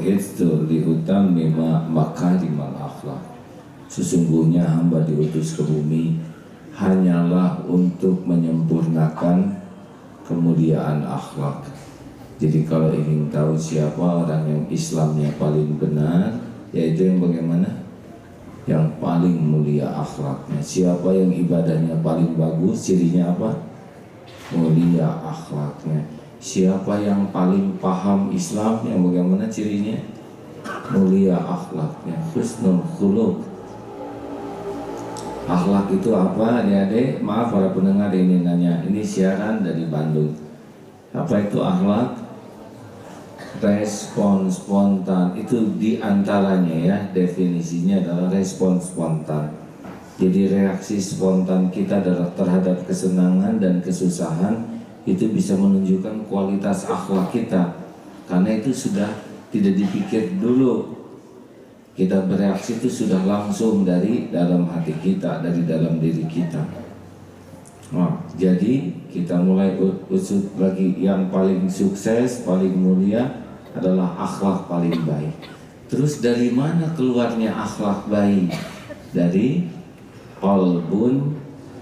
bu'itsu liutammima makarimal akhlak. Sesungguhnya hamba diutus ke bumi hanyalah untuk menyempurnakan kemuliaan akhlak. Jadi kalau ingin tahu siapa orang yang Islamnya paling benar, yaitu yang bagaimana? Yang paling mulia akhlaknya. Siapa yang ibadahnya paling bagus, cirinya apa? Mulia akhlaknya. Siapa yang paling paham Islam, yang bagaimana cirinya? Mulia akhlaknya. Husnul khuluq. Akhlak itu apa, adik-adik? Maaf para pendengar ini nanya. Ini siaran dari Bandung. Apa itu akhlak? Respon spontan. Itu diantaranya ya, definisinya adalah respon spontan. Jadi reaksi spontan kita terhadap kesenangan dan kesusahan itu bisa menunjukkan kualitas akhlak kita. Karena itu sudah tidak dipikir dulu. Kita bereaksi itu sudah langsung dari dalam hati kita, dari dalam diri kita. Nah, jadi kita mulai usut lagi. Yang paling sukses, paling mulia adalah akhlak paling baik. Terus dari mana keluarnya akhlak baik? Dari qalbun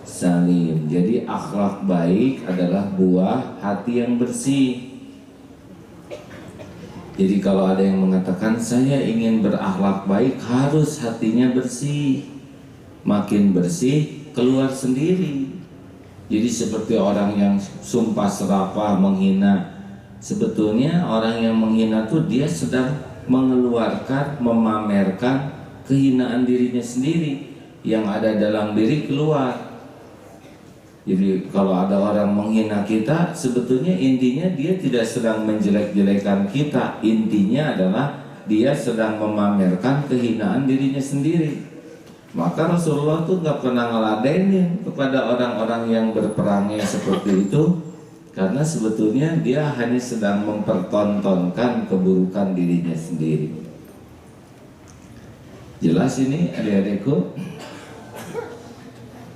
salim. Jadi akhlak baik adalah buah hati yang bersih. Jadi kalau ada yang mengatakan saya ingin berakhlak baik, harus hatinya bersih. Makin bersih keluar sendiri. Jadi seperti orang yang sumpah serapah menghina, sebetulnya orang yang menghina itu dia sedang mengeluarkan, memamerkan kehinaan dirinya sendiri. Yang ada dalam diri keluar. Jadi kalau ada orang menghina kita, sebetulnya intinya dia tidak sedang menjelek-jelekan kita. Intinya adalah dia sedang memamerkan kehinaan dirinya sendiri. Maka Rasulullah tuh nggak pernah ngeladenin kepada orang-orang yang berperangnya seperti itu, karena sebetulnya dia hanya sedang mempertontonkan keburukan dirinya sendiri. Jelas ini adik-adikku?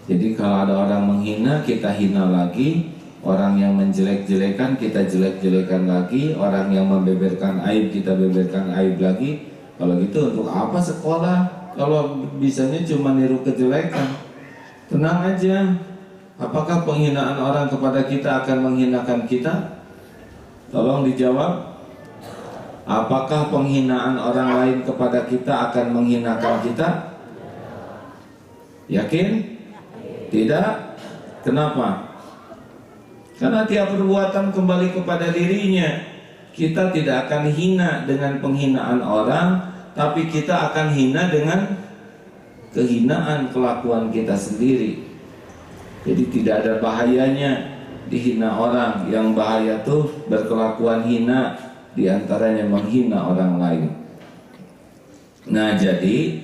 Jadi kalau ada orang menghina, kita hina lagi. Orang yang menjelek-jelekan, kita jelek-jelekan lagi. Orang yang membeberkan aib, kita beberkan aib lagi. Kalau gitu untuk apa sekolah? Kalau bisanya cuma niru kejelekan. Tenang aja. Apakah penghinaan orang kepada kita akan menghinakan kita? Tolong dijawab. Apakah penghinaan orang lain kepada kita akan menghinakan kita? Yakin? Tidak. Kenapa? Karena tiap perbuatan kembali kepada dirinya. Kita tidak akan hina dengan penghinaan orang, tapi kita akan hina dengan kehinaan kelakuan kita sendiri. Jadi tidak ada bahayanya dihina orang. Yang bahaya tuh berkelakuan hina, diantaranya menghina orang lain. Nah, jadi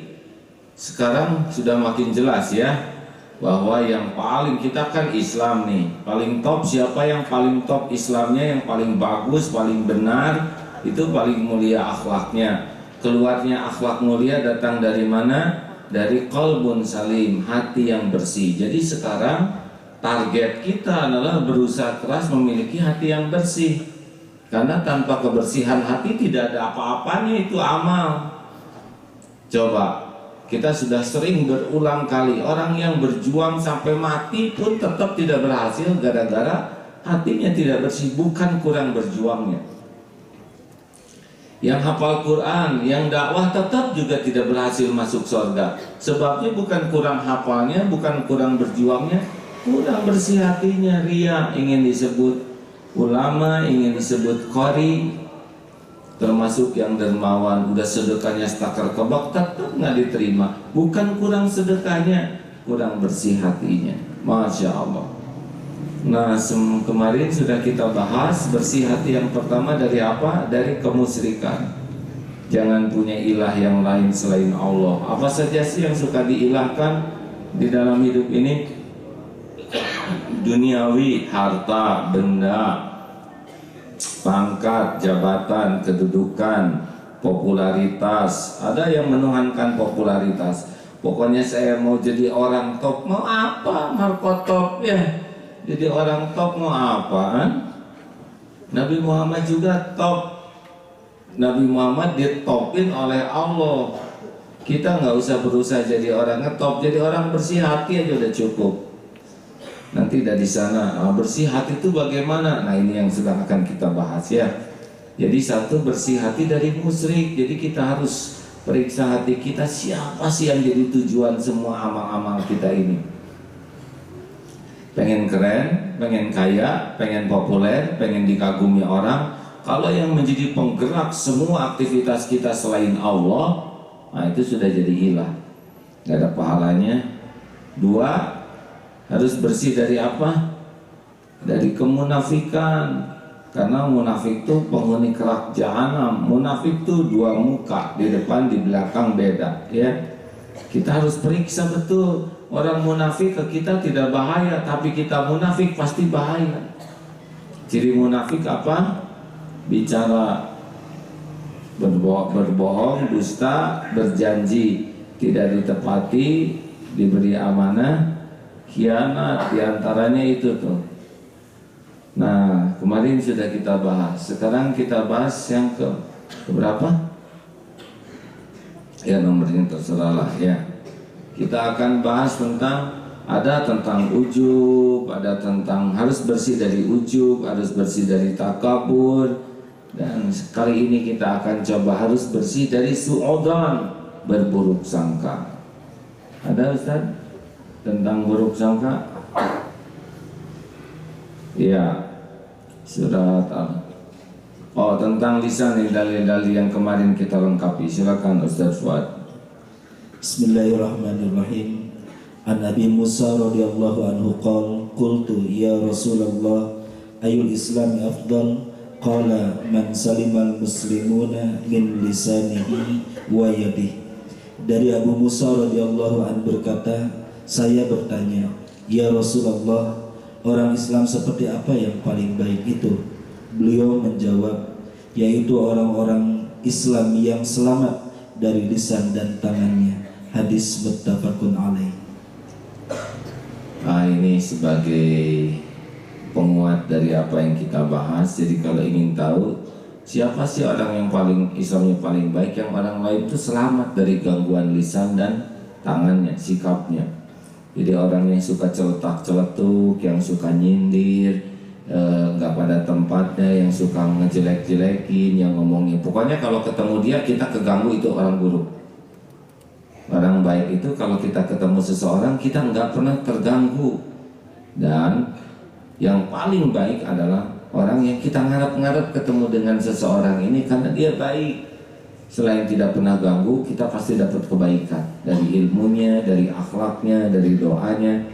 sekarang sudah makin jelas ya, bahwa yang paling, kita kan Islam nih, paling top siapa? Yang paling top Islamnya, yang paling bagus, paling benar, itu paling mulia akhlaknya. Keluarnya akhlak mulia datang dari mana? Dari qalbun salim, hati yang bersih. Jadi sekarang target kita adalah berusaha keras memiliki hati yang bersih. Karena tanpa kebersihan hati tidak ada apa-apanya itu amal. Coba, kita sudah sering berulang kali, orang yang berjuang sampai mati pun tetap tidak berhasil gara-gara hatinya tidak bersih, bukan kurang berjuangnya. Yang hafal Quran, yang dakwah tetap juga tidak berhasil masuk surga. Sebabnya bukan kurang hafalnya, bukan kurang berjuangnya, kurang bersih hatinya. Ria, ingin disebut ulama, ingin disebut qori, termasuk yang dermawan, udah sedekahnya setakar kebak, tetap nggak diterima. Bukan kurang sedekahnya, kurang bersih hatinya. Masya Allah. Nah, kemarin sudah kita bahas bersih hati yang pertama dari apa? Dari kemusyrikan. Jangan punya ilah yang lain selain Allah. Apa saja sih yang suka diilahkan di dalam hidup ini? Duniawi, harta, benda, pangkat, jabatan, kedudukan, popularitas. Ada yang menuhankan popularitas. Pokoknya saya mau jadi orang top. Mau apa? Markotop ya. Jadi orang top mau apa? Nabi Muhammad juga top. Nabi Muhammad ditopin oleh Allah. Kita nggak usah berusaha jadi orang ngetop, jadi orang bersih hati aja udah cukup. Nanti dari sana bersih hati itu bagaimana? Nah ini yang sedang akan kita bahas ya. Jadi satu, bersih hati dari musyrik. Jadi kita harus periksa hati kita, siapa sih yang jadi tujuan semua amal-amal kita ini. Pengen keren, pengen kaya, pengen populer, pengen dikagumi orang. Kalau yang menjadi penggerak semua aktivitas kita selain Allah, nah itu sudah jadi hilang, gak ada pahalanya. Dua, harus bersih dari apa? Dari kemunafikan. Karena munafik itu penghuni kerak jahanam. Munafik itu dua muka, di depan di belakang beda ya. Kita harus periksa betul. Orang munafik ke kita tidak bahaya, tapi kita munafik pasti bahaya. Ciri munafik apa? Bicara berbohong, dusta, berjanji tidak ditepati, diberi amanah, khianat, diantaranya itu tuh. Nah kemarin sudah kita bahas, sekarang kita bahas yang ke berapa? Ya nomornya terserah lah ya. Kita akan bahas tentang ujub, ada tentang harus bersih dari ujub, harus bersih dari takabur. Dan kali ini kita akan coba harus bersih dari su'udzon, berburuk sangka. Ada Ustaz tentang buruk sangka? Ya, surat tentang lisan, dalil-dalil yang kemarin kita lengkapi. Silakan Ustaz Fuad. Bismillahirrahmanirrahim. An Abi Musa radhiyallahu anhu qala qultu ya Rasulullah ayul islami afdal? Qala man salimal muslimuna min lisanihi wa yadihi. Dari Abu Musa radhiyallahu anhu berkata, saya bertanya, ya Rasulullah, orang Islam seperti apa yang paling baik itu? Beliau menjawab, yaitu orang-orang Islam yang selamat dari lisan dan tangannya. Hadis muttafaqun alaih. Ini sebagai penguat dari apa yang kita bahas. Jadi kalau ingin tahu siapa sih orang yang paling Islamnya paling baik, yang orang lain itu selamat dari gangguan lisan dan tangannya, sikapnya. Jadi orang yang suka celetak-celetuk, yang suka nyindir, nggak pada tempatnya, yang suka ngejelek-jelekin, yang ngomongin, pokoknya kalau ketemu dia kita keganggu, itu orang buruk. Orang baik itu kalau kita ketemu seseorang kita nggak pernah terganggu. Dan yang paling baik adalah orang yang kita ngarep-ngarep ketemu dengan seseorang ini karena dia baik. Selain tidak pernah ganggu, kita pasti dapat kebaikan dari ilmunya, dari akhlaknya, dari doanya.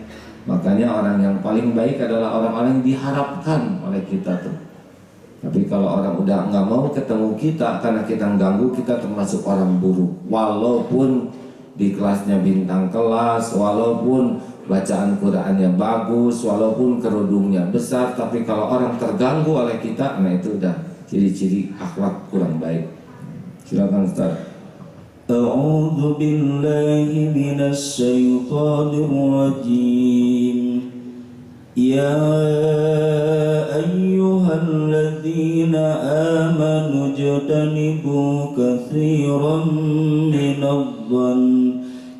Makanya orang yang paling baik adalah orang-orang yang diharapkan oleh kita tuh. Tapi kalau orang udah nggak mau ketemu kita karena kita ganggu, kita termasuk orang buruk. Walaupun di kelasnya bintang kelas, walaupun bacaan Qur'annya bagus, walaupun kerudungnya besar, tapi kalau orang terganggu oleh kita, nah itu udah ciri-ciri akhlak kurang baik. Silakan Ustaz. A'udzu billahi minasy syaithanir rajim. Ya ayyuhalladzina amanu jtanibu katsiran minadh-dhann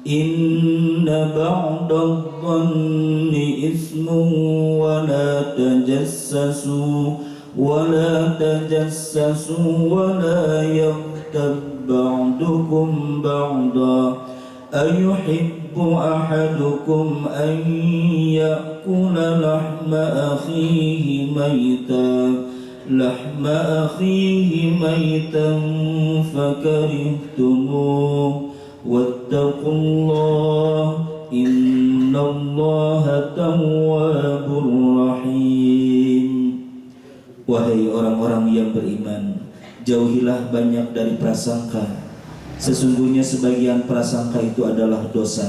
inna ba'dadh-dhanni ismun wa la tajassasu wa la yaghtab ba'dukum ba'da ayuhibbu ahadukum an ya'kula lahma akhihi maytan fakarihtumuh wattaqullah innallaha tawwabur rahim. Wahai orang-orang yang beriman, jauhilah banyak dari prasangka. Sesungguhnya sebagian prasangka itu adalah dosa.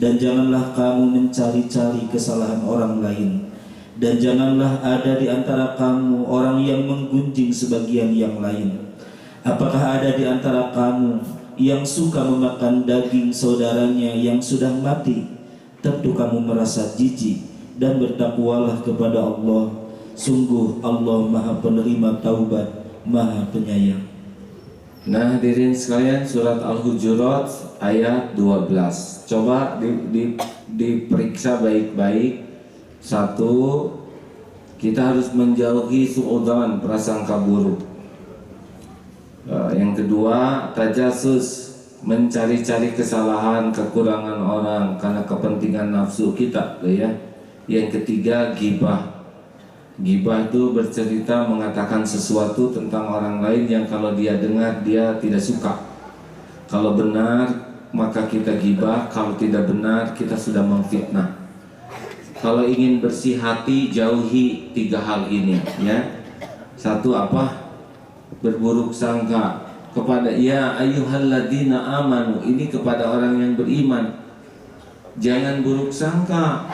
Dan janganlah kamu mencari-cari kesalahan orang lain. Dan janganlah ada di antara kamu orang yang menggunjing sebagian yang lain. Apakah ada di antara kamu yang suka memakan daging saudaranya yang sudah mati? Tentu kamu merasa jijik, dan bertakwalah kepada Allah. Sungguh Allah Maha Penerima Taubat, Maha Penyayang. Nah, hadirin sekalian, surat Al-Hujurat ayat 12. Coba diperiksa baik-baik. Satu, kita harus menjauhi suudzon, prasangka buruk. Yang kedua, tajasus, mencari-cari kesalahan, kekurangan orang karena kepentingan nafsu kita, ya. Yang ketiga, ghibah. Ghibah itu bercerita, mengatakan sesuatu tentang orang lain yang kalau dia dengar dia tidak suka. Kalau benar maka kita ghibah, kalau tidak benar kita sudah memfitnah. Kalau ingin bersih hati, jauhi 3 hal ini, ya. Satu apa? Berburuk sangka kepada ya ayyuhalladzina amanu, ini kepada orang yang beriman. Jangan buruk sangka.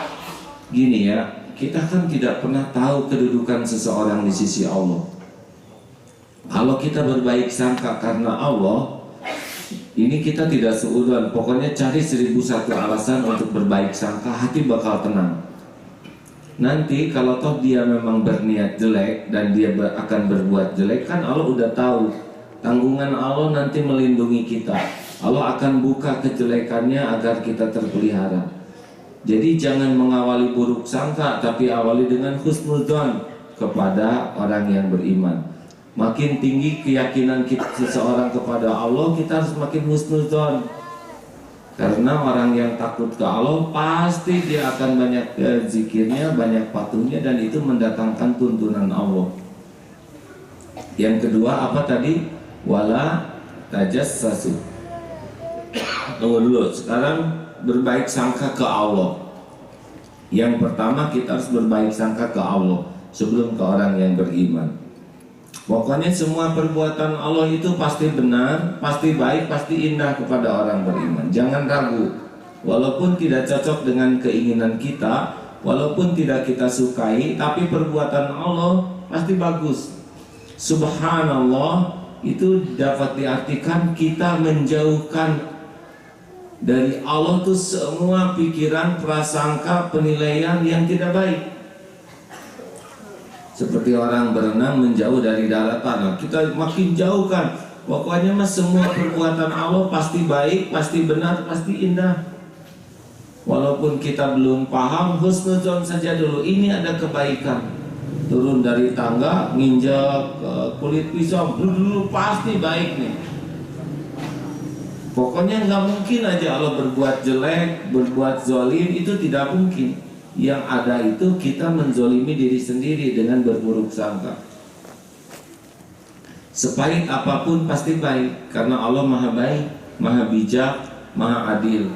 Gini ya, kita kan tidak pernah tahu kedudukan seseorang di sisi Allah. Kalau kita berbaik sangka karena Allah, ini kita tidak seudon. Pokoknya cari 1001 alasan untuk berbaik sangka, hati bakal tenang. Nanti kalau toh dia memang berniat jelek dan dia akan berbuat jelek, kan Allah udah tahu. Tanggungan Allah nanti melindungi kita. Allah akan buka kejelekannya agar kita terpelihara. Jadi jangan mengawali buruk sangka, tapi awali dengan husnudzon kepada orang yang beriman. Makin tinggi keyakinan kita seseorang kepada Allah, kita harus makin husnudzon. Karena orang yang takut ke Allah pasti dia akan banyak zikirnya, banyak patuhnya, dan itu mendatangkan tuntunan Allah. Yang kedua apa tadi? Wala tajassasu. Tunggu dulu, sekarang berbaik sangka ke Allah. Yang pertama kita harus berbaik sangka ke Allah sebelum ke orang yang beriman. Pokoknya semua perbuatan Allah itu pasti benar, pasti baik, pasti indah kepada orang beriman. Jangan ragu. Walaupun tidak cocok dengan keinginan kita, walaupun tidak kita sukai, tapi perbuatan Allah pasti bagus. Subhanallah, itu dapat diartikan kita menjauhkan dari Allah tuh semua pikiran, prasangka, penilaian yang tidak baik. Seperti orang berenang menjauh dari daratan, kita makin jauhkan. Pokoknya mas semua perbuatan Allah pasti baik, pasti benar, pasti indah. Walaupun kita belum paham, husnudzon saja dulu. Ini ada kebaikan. Turun dari tangga, nginjak kulit pisau, dulu pasti baik nih. Pokoknya nggak mungkin aja Allah berbuat jelek, berbuat zolim, itu tidak mungkin. Yang ada itu kita menzolimi diri sendiri dengan berburuk sangka. Sepahit apapun pasti baik, karena Allah maha baik, maha bijak, maha adil.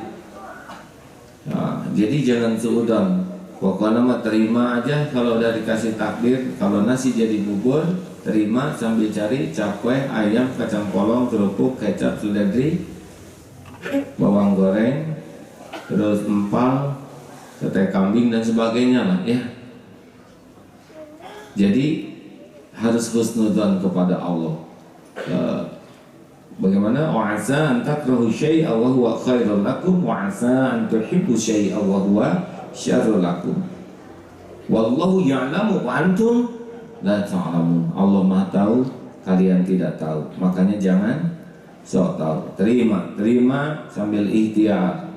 Nah, jadi jangan seudon. Pokoknya mah terima aja kalau udah dikasih takdir. Kalau nasi jadi bubur, terima sambil cari cakwe, ayam, kacang polong, kerupuk, kecap, seledri, bawang goreng, terus empal, sate kambing dan sebagainya lah ya. Jadi harus husnudzon kepada Allah. Bagaimana? Wa 'asa an takrahu syai'a wa huwa khairul lakum wa 'asa an tuhibbu syai'a wa huwa syarrul lakum. Wallahu ya'lamu wa antum la ta'lamun. Allah Maha tahu, kalian tidak tahu. Makanya jangan sok tahu. Terima sambil ikhtiar.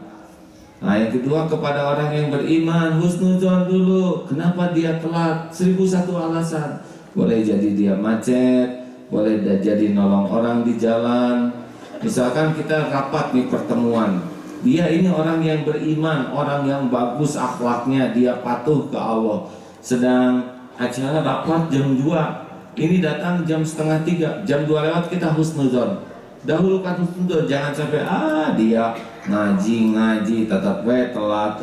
Nah, yang kedua kepada orang yang beriman, husnudzon dulu. Kenapa dia telat? 1001 alasan. Boleh jadi dia macet, boleh jadi nolong orang di jalan. Misalkan kita rapat nih pertemuan, dia ini orang yang beriman, orang yang bagus akhlaknya, dia patuh ke Allah. Sedang acara rapat jam 2, ini datang jam setengah 3, jam 2 lewat, kita husnudzon. Dahulukan husnudzon, jangan sampai dia ngaji tetap telat.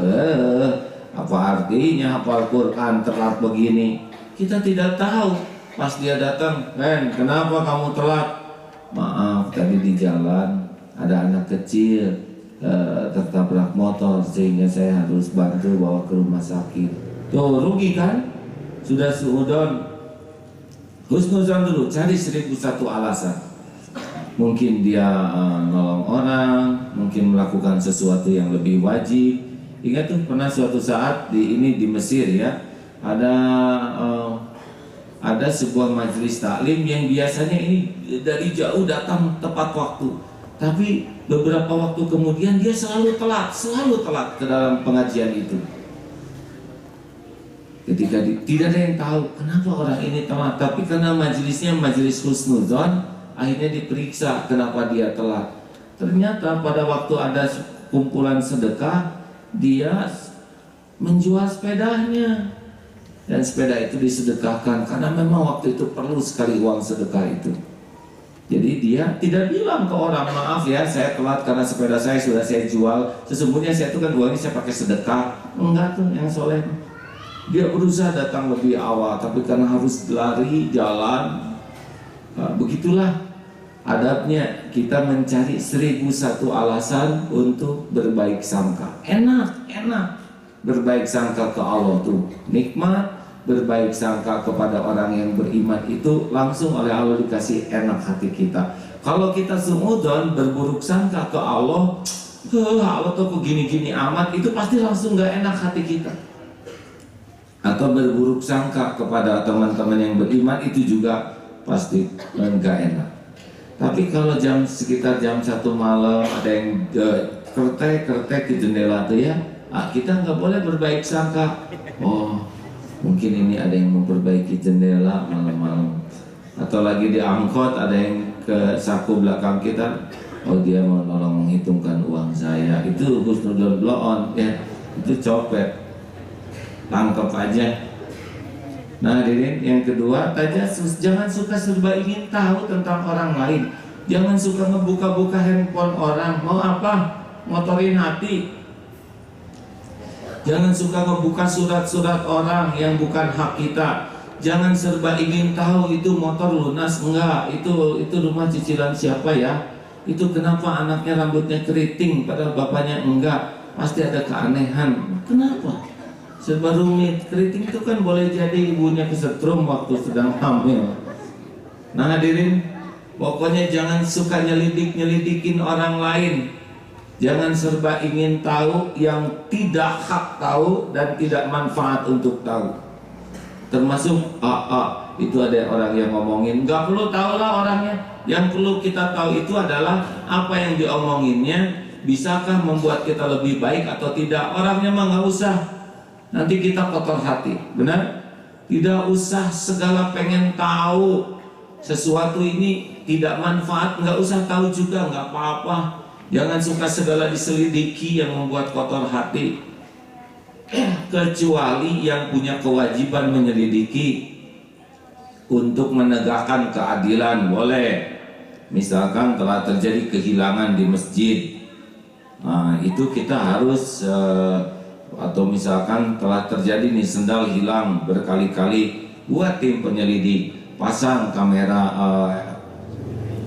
Apa artinya hafal Quran telat begini? Kita tidak tahu. Pas dia datang, kenapa kamu telat? Maaf, tadi di jalan ada anak kecil tertabrak motor sehingga saya harus bantu bawa ke rumah sakit. Tuh rugi kan? Sudah seudon. Husnuzon dulu, cari 1001 alasan. Mungkin dia nolong orang, mungkin melakukan sesuatu yang lebih wajib. Ingat tuh pernah suatu saat di Mesir ya, ada ada sebuah majelis taklim yang biasanya ini dari jauh datang tepat waktu, tapi beberapa waktu kemudian dia selalu telat ke dalam pengajian itu. Ketika tidak ada yang tahu kenapa orang ini telat, tapi karena majelisnya majelis husnudzon, akhirnya diperiksa kenapa dia telat. Ternyata pada waktu ada kumpulan sedekah, dia menjual sepedanya, dan sepeda itu disedekahkan karena memang waktu itu perlu sekali uang sedekah itu. Jadi dia tidak bilang ke orang, maaf ya saya telat karena sepeda saya sudah saya jual, sesungguhnya saya itu kan uangnya saya pakai sedekah. Enggak tuh yang soleh. Dia berusaha datang lebih awal, tapi karena harus lari jalan, begitulah adabnya kita mencari 1001 alasan untuk berbaik sangka. Enak berbaik sangka ke Allah tuh nikmat. Berbaik sangka kepada orang yang beriman itu langsung oleh Allah dikasih enak hati kita. Kalau kita suudzon berburuk sangka ke Allah, Allah tuh kok gini-gini amat, itu pasti langsung gak enak hati kita. Atau berburuk sangka kepada teman-teman yang beriman, itu juga pasti gak enak. Tapi kalau sekitar jam 1 malam ada yang kertek di jendela tuh ya, kita nggak boleh berbaik sangka. Oh, mungkin ini ada yang memperbaiki jendela malam-malam. Atau lagi di angkot ada yang ke saku belakang kita, oh dia mau nolong menghitungkan uang saya. Itu husnudzon blow on ya, itu copet. Tangkap aja. Nah, hadirin, yang kedua, jangan suka serba ingin tahu tentang orang lain. Jangan suka ngebuka-buka handphone orang. Mau apa? Motorin hati. Jangan suka ngebuka surat-surat orang yang bukan hak kita. Jangan serba ingin tahu itu motor lunas enggak, itu rumah cicilan siapa ya, itu kenapa anaknya rambutnya keriting padahal bapaknya enggak. Pasti ada keanehan. Kenapa? Serba rumit. Keriting itu kan boleh jadi ibunya kesetrum waktu sedang hamil. Nah, hadirin, pokoknya jangan suka nyelidikin orang lain. Jangan serba ingin tahu yang tidak hak tahu dan tidak manfaat untuk tahu. Termasuk itu ada orang yang ngomongin, nggak perlu tahu lah orangnya. Yang perlu kita tahu itu adalah apa yang diomonginnya, bisakah membuat kita lebih baik atau tidak. Orangnya mah nggak usah, nanti kita kotor hati. Benar? Tidak usah segala pengen tahu sesuatu ini tidak manfaat, nggak usah tahu juga, nggak apa-apa. Jangan suka segala diselidiki yang membuat kotor hati. Kecuali yang punya kewajiban menyelidiki untuk menegakkan keadilan, boleh. Misalkan telah terjadi kehilangan di masjid, nah, itu kita harus atau misalkan telah terjadi nih sendal hilang berkali-kali, buat tim penyelidik, pasang kamera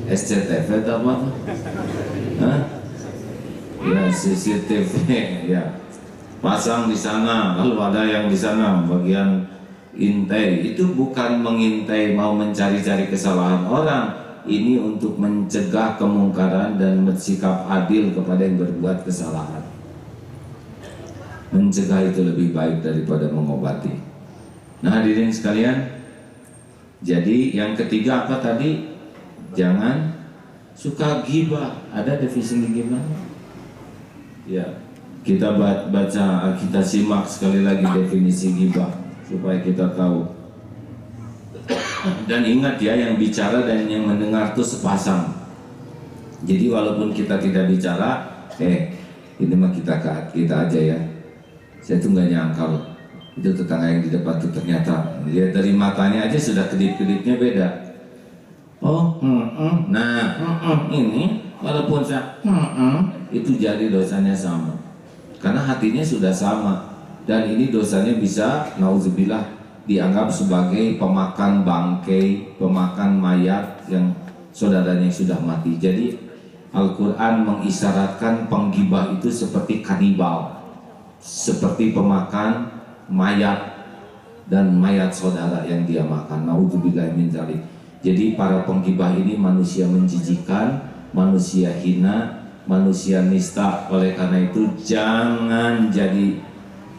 SCTV atau apa? Ya, CCTV ya. Pasang di sana, lalu ada yang di sana bagian intai. Itu bukan mengintai mau mencari-cari kesalahan orang, ini untuk mencegah kemungkaran dan bersikap adil kepada yang berbuat kesalahan. Mencegah itu lebih baik daripada mengobati. Nah, hadirin sekalian, jadi yang ketiga apa tadi? Jangan suka ghibah. Ada definisi ghibah? Ya, kita baca, kita simak sekali lagi definisi ghibah supaya kita tahu. Dan ingat ya, yang bicara dan yang mendengar itu sepasang. Jadi walaupun kita tidak bicara, ini mah kita aja ya. Saya tuh nggak nyangka loh, itu tetangga yang di depan tuh ternyata lihat dari matanya aja sudah kedip-kedipnya beda. Oh, ini walaupun saya itu jadi dosanya sama, karena hatinya sudah sama. Dan ini dosanya bisa, nauzubillah, dianggap sebagai pemakan bangkai, pemakan mayat yang saudaranya sudah mati. Jadi Al-Quran mengisyaratkan penggibah itu seperti kanibal, seperti pemakan mayat dan mayat saudara yang dia makan. Nauzubillah min dzalik. Jadi para penggibah ini manusia menjijikan, manusia hina, manusia nista. Oleh karena itu jangan jadi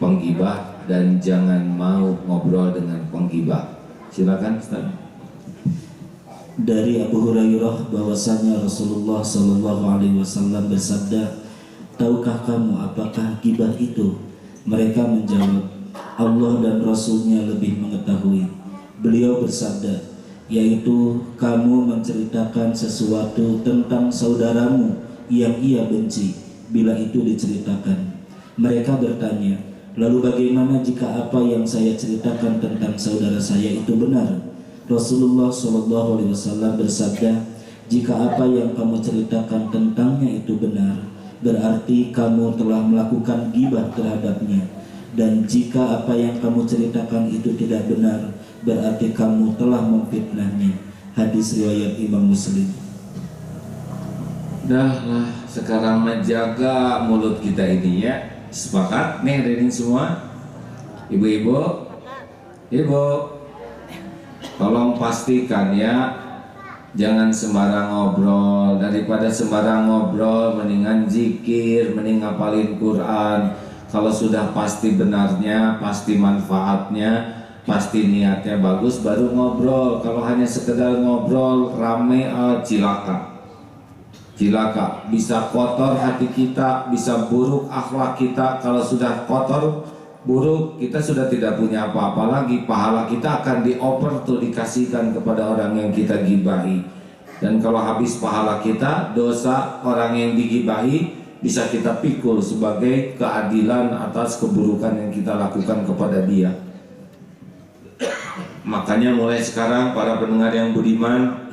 penggibah dan jangan mau ngobrol dengan penggibah. Silakan Ustaz. Dari Abu Hurairah bahwasanya Rasulullah Shallallahu Alaihi Wasallam bersabda, tahukah kamu apakah gibah itu? Mereka menjawab, Allah dan Rasulnya lebih mengetahui. Beliau bersabda, yaitu kamu menceritakan sesuatu tentang saudaramu yang ia benci bila itu diceritakan. Mereka bertanya, lalu bagaimana jika apa yang saya ceritakan tentang saudara saya itu benar? Rasulullah SAW bersabda, jika apa yang kamu ceritakan tentangnya itu benar, berarti kamu telah melakukan ghibah terhadapnya. Dan jika apa yang kamu ceritakan itu tidak benar, berarti kamu telah memfitnahnya. Hadis riwayat Imam Muslim. Dahlah, sekarang menjaga mulut kita ini ya. Sepakat nih reading semua? Ibu-ibu, ibu, tolong pastikan ya, jangan sembarang ngobrol. Daripada sembarang ngobrol, mendingan zikir, mending ngapalin Quran. Kalau sudah pasti benarnya, pasti manfaatnya, pasti niatnya bagus, baru ngobrol. Kalau hanya sekedar ngobrol rame, cilaka. Cilaka, bisa kotor hati kita, bisa buruk akhlak kita. Kalau sudah kotor, buruk, kita sudah tidak punya apa-apa lagi. Pahala kita akan dioper tuh, dikasihkan kepada orang yang kita gibahi. Dan kalau habis pahala kita, dosa orang yang digibahi bisa kita pikul sebagai keadilan atas keburukan yang kita lakukan kepada dia. Makanya mulai sekarang para pendengar yang budiman,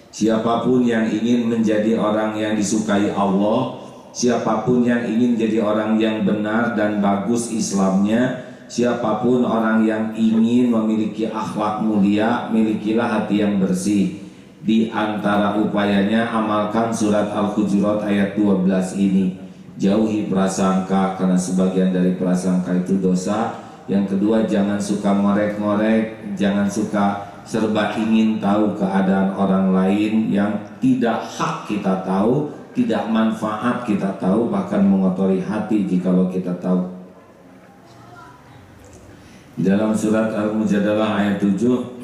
siapapun yang ingin menjadi orang yang disukai Allah, siapapun yang ingin jadi orang yang benar dan bagus Islamnya, siapapun orang yang ingin memiliki akhlak mulia, milikilah hati yang bersih. Di antara upayanya, amalkan surat Al-Hujurat ayat 12 ini. Jauhi prasangka, karena sebagian dari prasangka itu dosa. Yang kedua, jangan suka ngorek-ngorek, jangan suka serba ingin tahu keadaan orang lain yang tidak hak kita tahu, tidak manfaat kita tahu, bahkan mengotori hati jikalau kita tahu. Dalam surat Al-Mujadalah ayat 7,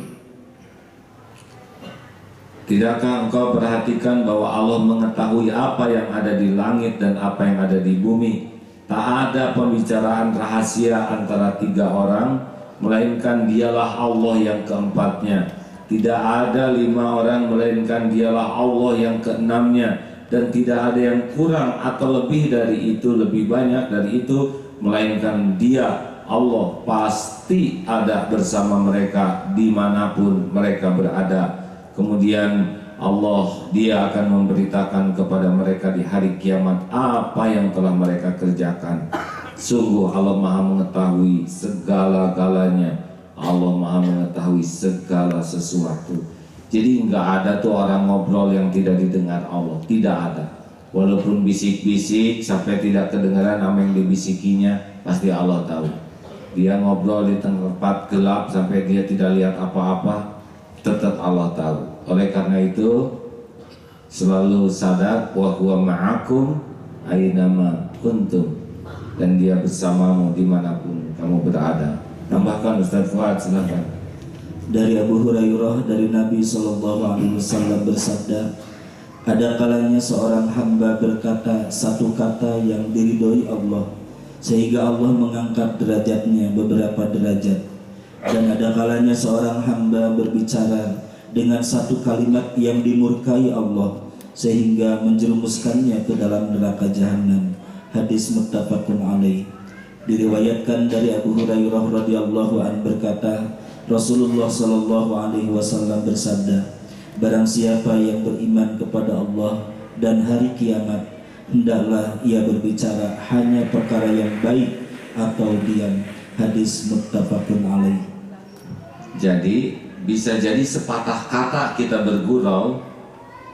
tidakkah engkau perhatikan bahwa Allah mengetahui apa yang ada di langit dan apa yang ada di bumi? Tak ada pembicaraan rahasia antara tiga orang, melainkan dialah Allah yang keempatnya. Tidak ada 5 orang, melainkan dialah Allah yang keenamnya. Dan tidak ada yang kurang atau lebih dari itu, lebih banyak dari itu, melainkan dia, Allah, pasti ada bersama mereka dimanapun mereka berada. Kemudian Allah, dia akan memberitakan kepada mereka di hari kiamat apa yang telah mereka kerjakan. Sungguh Allah Maha mengetahui segala-galanya. Allah Maha mengetahui segala sesuatu. Jadi nggak ada tuh orang ngobrol yang tidak didengar Allah. Tidak ada. Walaupun bisik-bisik sampai tidak kedengaran apa yang dibisikinya, pasti Allah tahu. Dia ngobrol di tempat gelap sampai dia tidak lihat apa-apa, tetap Allah tahu. Oleh karena itu, selalu sadar wa huwa ma'akum aynama kuntum, dan dia bersamamu dimanapun kamu berada. Tambahkan Ustaz Fuad, silakan. Dari Abu Hurairah dari Nabi SAW bersabda, ada kalanya seorang hamba berkata satu kata yang diridhoi Allah, sehingga Allah mengangkat derajatnya beberapa derajat. Dan ada kalanya seorang hamba berbicara dengan satu kalimat yang dimurkai Allah, sehingga menjerumuskannya ke dalam neraka jahanam. Hadis muttafaqun alaih. Diriwayatkan dari Abu Hurairah radhiyallahu an berkata, Rasulullah sallallahu alaihi wasallam bersabda, barang siapa yang beriman kepada Allah dan hari kiamat, hendaklah ia berbicara hanya perkara yang baik atau diam. Hadis muttafaqun alaih. Jadi bisa jadi sepatah kata kita bergurau,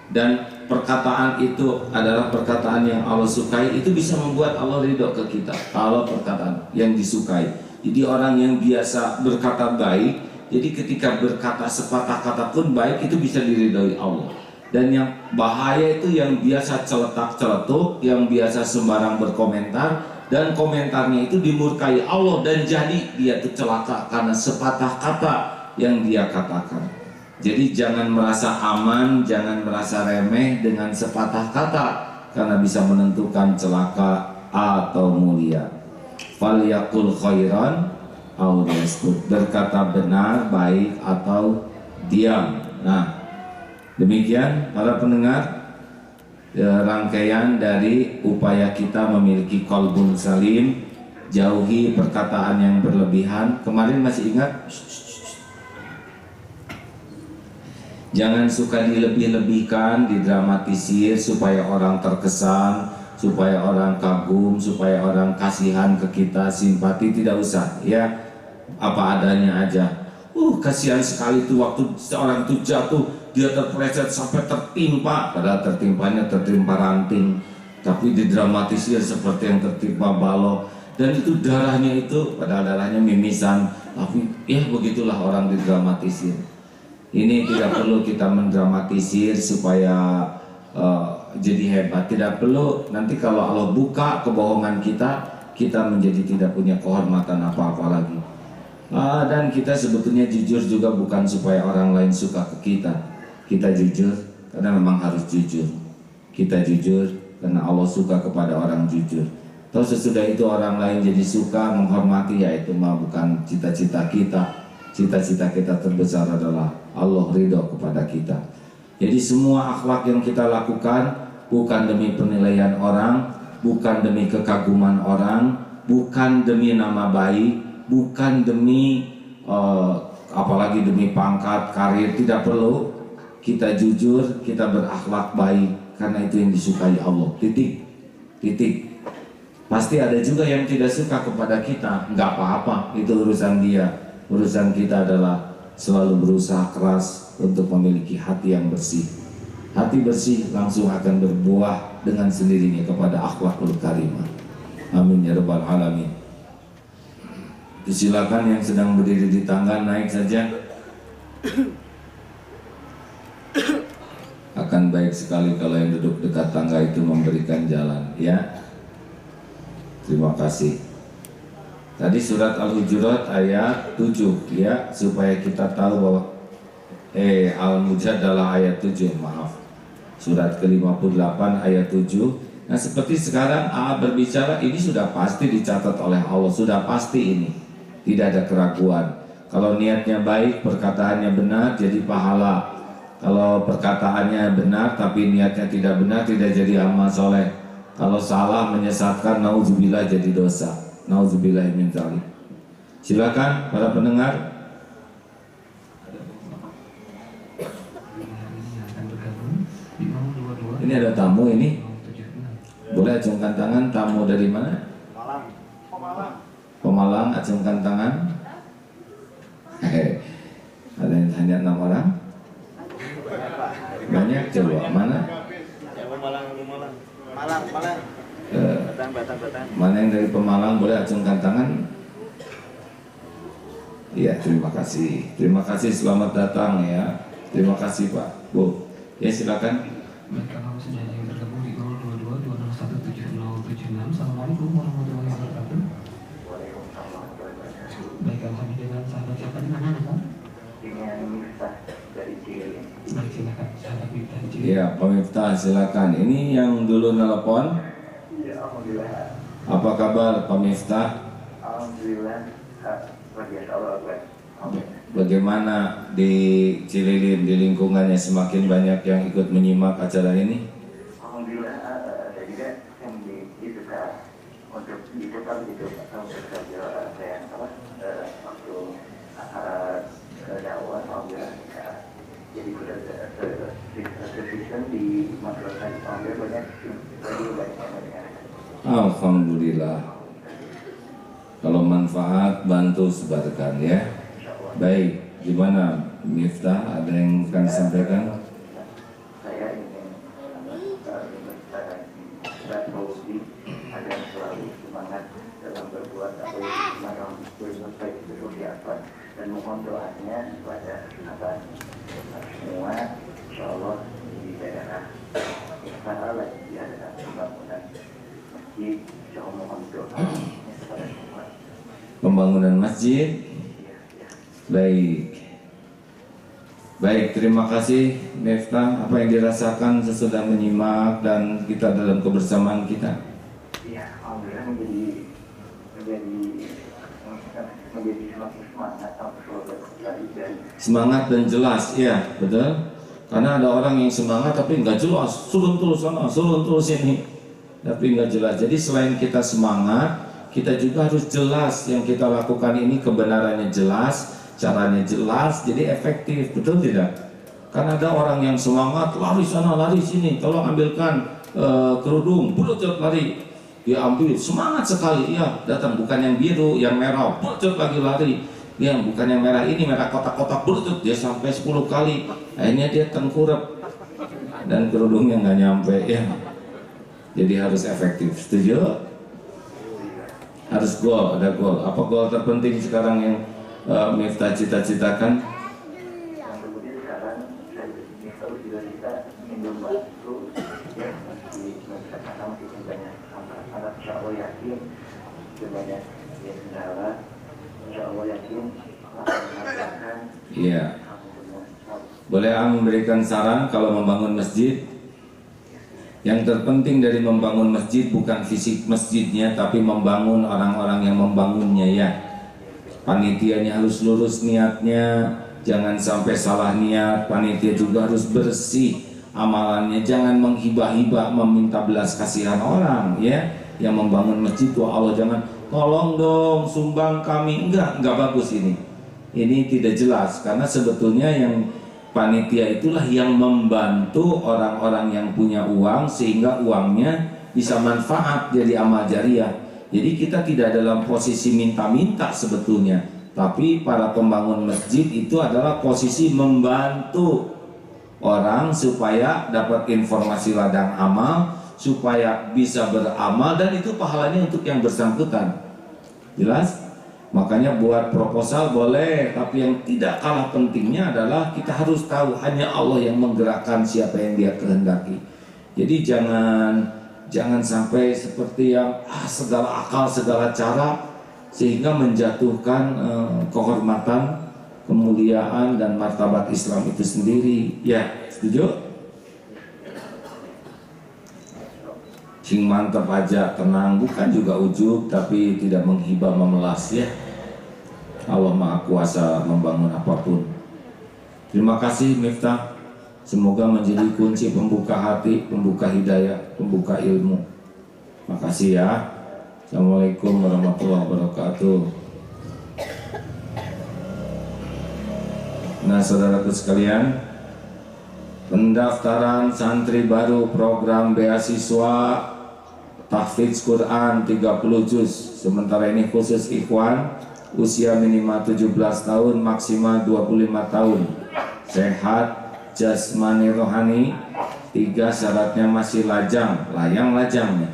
dan perkataan itu adalah perkataan yang Allah sukai, itu bisa membuat Allah ridho ke kita. Kalau perkataan yang disukai, jadi orang yang biasa berkata baik, jadi ketika berkata sepatah kata pun baik, itu bisa diridhoi Allah. Dan yang bahaya itu yang biasa celetak-celetuk, yang biasa sembarang berkomentar, dan komentarnya itu dimurkai Allah, dan jadi dia itu celaka karena sepatah kata yang dia katakan. Jadi jangan merasa aman, jangan merasa remeh dengan sepatah kata, karena bisa menentukan celaka atau mulia. Falyaqul khairan aw liyasmut, berkata benar, baik atau diam. Nah, demikian para pendengar, rangkaian dari upaya kita memiliki qalbun salim, jauhi perkataan yang berlebihan. Kemarin masih ingat? Jangan suka dilebih-lebihkan, didramatisir supaya orang terkesan, supaya orang kagum, supaya orang kasihan ke kita, simpati. Tidak usah, ya, apa adanya aja. Kasihan sekali tuh waktu seorang itu jatuh, dia terpleset sampai tertimpa, padahal tertimpa ranting, tapi didramatisir seperti yang tertimpa balok. Dan itu darahnya itu, padahal darahnya mimisan, tapi ya begitulah orang didramatisir. Ini tidak perlu kita mendramatisir supaya jadi hebat. Tidak perlu, nanti kalau Allah buka kebohongan kita, kita menjadi tidak punya kehormatan apa-apa lagi. Dan kita sebetulnya jujur juga bukan supaya orang lain suka ke kita. Kita jujur karena memang harus jujur. Kita jujur karena Allah suka kepada orang jujur. Terus sesudah itu orang lain jadi suka, menghormati, ya itu mah bukan cita-cita kita. Cita-cita kita terbesar adalah Allah ridho kepada kita. Jadi semua akhlak yang kita lakukan bukan demi penilaian orang, bukan demi kekaguman orang, bukan demi nama baik, bukan demi apalagi demi pangkat, karir. Tidak perlu. Kita jujur, kita berakhlak baik, karena itu yang disukai Allah. Titik. Pasti ada juga yang tidak suka kepada kita, nggak apa-apa, itu urusan dia. Urusan kita adalah selalu berusaha keras untuk memiliki hati yang bersih. Hati bersih langsung akan berbuah dengan sendirinya kepada akhlakul karimah. Amin ya rabbal alamin. Silakan yang sedang berdiri di tangga naik saja. Akan baik sekali kalau yang duduk dekat tangga itu memberikan jalan, ya. Terima kasih. Tadi surat Al-Hujurat ayat 7, ya, supaya kita tahu bahwa Al-Mujadalah ayat 7, maaf. Surat ke-58 ayat 7. Nah, seperti sekarang AA berbicara, ini sudah pasti dicatat oleh Allah, sudah pasti ini. Tidak ada keraguan. Kalau niatnya baik, perkataannya benar, jadi pahala. Kalau perkataannya benar tapi niatnya tidak benar, tidak jadi amal soleh. Kalau salah menyesatkan, nauzubillah, jadi dosa. Nauzubillah min dzalik. Silakan para pendengar. Ini ada tamu ini. Boleh acungkan tangan, tamu dari mana? Pemalang, acungkan tangan. Ada yang hanya 6 orang? Banyak, coba mana? Malang. Mana yang dari Pemalang, boleh acungkan tangan? Iya, terima kasih. Terima kasih, selamat datang ya. Terima kasih Pak, Bu. Ya silakan. Assalamualaikum warahmatullahi wabarakatuh. Baik, alhamdulillah, dengan sahabat siapa di mana Pak? Dengan Miftah dari Cililin. Baik, silakan sahabat Miftah dari Cililin. Iya, Pak Miftah silakan. Ini yang dulu nelpon. Ya, alhamdulillah. Apa kabar Pak Miftah? Alhamdulillah. Bagaimana di Cililin, di lingkungannya, semakin banyak yang ikut menyimak acara ini? Alhamdulillah, saya juga yang dibuka untuk dibuka gitu, untuk saya waktu dakwah, alhamdulillah. Jadi sudah tersistem di masyarakat, alhamdulillah banyak. Alhamdulillah. Kalau manfaat, bantu sebarkan ya. Baik, gimana Miftah, ada yang akan disampaikan? Saya ingin berusaha agar selalu semangat dalam berbuat apa yang berbuat baik seperti apa, dan mohon doanya kepada semua, insya Allah di daerah Pahala di daerah pembangunan masjid, insya Allah mohon doanya kepada semua. Pembangunan masjid. Baik, Baik, terima kasih Miftah. Apa yang dirasakan sesudah menyimak dan kita dalam kebersamaan kita? Ya, alhamdulillah menjadi semakin semangat Semangat dan jelas, ya betul. Karena ada orang yang semangat tapi nggak jelas, turun terus sana, turun terus ini, tapi nggak jelas. Jadi selain kita semangat, kita juga harus jelas yang kita lakukan ini kebenarannya jelas. Caranya jelas, jadi efektif, betul tidak? Karena ada orang yang semangat, lari sana, lari sini, tolong ambilkan kerudung, bulucut lari, dia ambil, semangat sekali, ya datang, bukan yang biru, yang merah, bulucut lagi lari, ya bukan yang merah ini, merah kotak-kotak bulucut, dia sampai 10 kali, akhirnya dia tengkurap, dan kerudungnya nggak nyampe, ya. Jadi harus efektif, setuju? Harus gol, ada gol. Apa gol terpenting sekarang yang Miftah cita-citakan? yang kemudian sekarang saya juga kita minum waktu ya di masyarakat masih banyak anak insya Allah yakin banyak ya kendala insya Allah yakin akan melakukan. Iya. Boleh memberikan saran kalau membangun masjid? Yang terpenting dari membangun masjid bukan fisik masjidnya, tapi membangun orang-orang yang membangunnya, ya. Panitianya harus lurus niatnya, jangan sampai salah niat. Panitia juga harus bersih amalannya, jangan menghibah-hibah, meminta belas kasihan orang, ya. Yang membangun masjid tuh Allah jangan tolong dong sumbang kami, enggak bagus ini. Ini tidak jelas karena sebetulnya yang panitia itulah yang membantu orang-orang yang punya uang sehingga uangnya bisa manfaat jadi amal jariah. Jadi kita tidak dalam posisi minta-minta sebetulnya, tapi para pembangun masjid itu adalah posisi membantu orang supaya dapat informasi ladang amal, supaya bisa beramal, dan itu pahalanya untuk yang bersangkutan. Jelas? Makanya buat proposal boleh, tapi yang tidak kalah pentingnya adalah kita harus tahu hanya Allah yang menggerakkan siapa yang Dia kehendaki. Jadi jangan sampai seperti yang segala akal, segala cara sehingga menjatuhkan kehormatan, kemuliaan dan martabat Islam itu sendiri. Ya, setuju? Sing mantap aja, tenang, bukan juga ujub tapi tidak menghibah memelas, ya. Allah Maha Kuasa membangun apapun. Terima kasih Miftah. Semoga menjadi kunci pembuka hati, pembuka hidayah, pembuka ilmu. Makasih ya. Assalamualaikum warahmatullahi wabarakatuh. Nah, saudaraku sekalian, pendaftaran santri baru program beasiswa tahfidz Quran 30 juz. Sementara ini khusus ikhwan, usia minimal 17 tahun, maksimal 25 tahun. Sehat jasmani rohani, 3 syaratnya masih layang-lajang,